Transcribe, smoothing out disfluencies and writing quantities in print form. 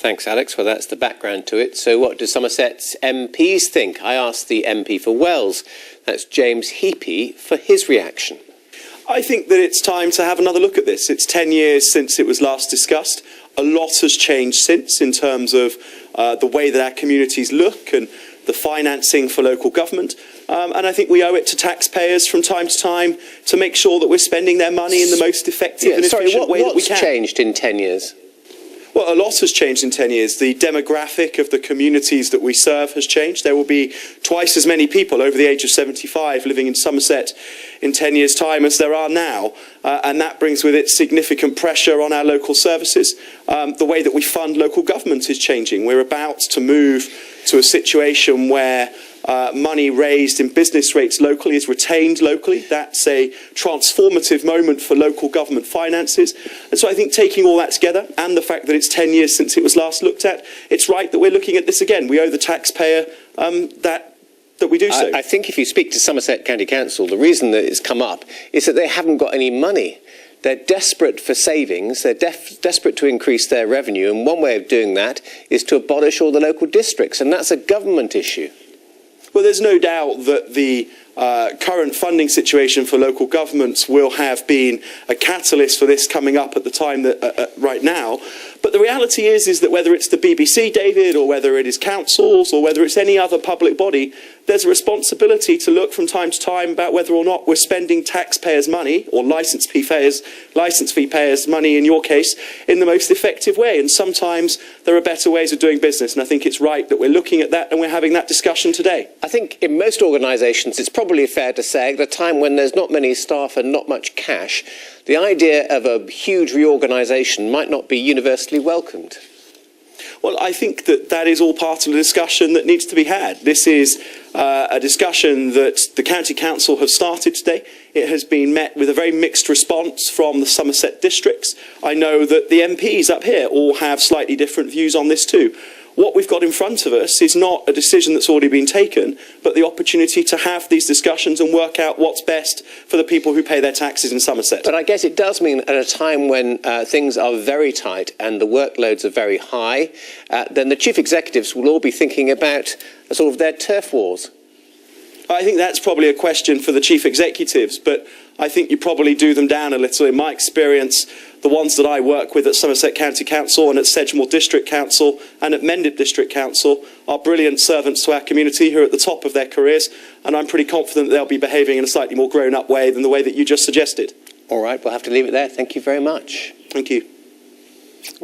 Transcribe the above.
Thanks, Alex. Well, that's the background to it. So what do Somerset's MPs think? I asked the MP for Wells, that's James Heappey, for his reaction. I think that it's time to have another look at this. It's 10 years since it was last discussed. A lot has changed since in terms of the way that our communities look and the financing for local government. And I think we owe it to taxpayers from time to time to make sure that we're spending their money in the most effective and efficient way that we can. What's changed in 10 years? Well, a lot has changed in 10 years. The demographic of the communities that we serve has changed. There will be twice as many people over the age of 75 living in Somerset in 10 years' time as there are now. And that brings with it significant pressure on our local services. The way that we fund local government is changing. We're about to move to a situation where money raised in business rates locally is retained locally. That's a transformative moment for local government finances. And so I think taking all that together and the fact that it's 10 years since it was last looked at, it's right that we're looking at this again. We owe the taxpayer that we do so. I think if you speak to Somerset County Council, the reason that it's come up is that they haven't got any money. They're desperate for savings, they're desperate to increase their revenue, and one way of doing that is to abolish all the local districts, and that's a government issue. Well, there's no doubt that the current funding situation for local governments will have been a catalyst for this coming up at the time that right now. But the reality is that whether it's the BBC, David, or whether it is councils, or whether it's any other public body, there's a responsibility to look from time to time about whether or not we're spending taxpayers' money, or licence fee payers' money in your case, in the most effective way. And sometimes there are better ways of doing business, and I think it's right that we're looking at that and we're having that discussion today. I think in most organisations it's probably fair to say at a time when there's not many staff and not much cash, the idea of a huge reorganisation might not be universally welcomed. Well, I think that is all part of the discussion that needs to be had. This is a discussion that the County Council have started today. It has been met with a very mixed response from the Somerset districts. I know that the MPs up here all have slightly different views on this too. What we've got in front of us is not a decision that's already been taken, but the opportunity to have these discussions and work out what's best for the people who pay their taxes in Somerset. But I guess it does mean at a time when things are very tight and the workloads are very high, then the chief executives will all be thinking about sort of their turf wars. I think that's probably a question for the chief executives, but I think you probably do them down a little. In my experience, the ones that I work with at Somerset County Council and at Sedgemoor District Council and at Mendip District Council are brilliant servants to our community who are at the top of their careers, and I'm pretty confident that they'll be behaving in a slightly more grown-up way than the way that you just suggested. All right, we'll have to leave it there. Thank you very much. Thank you.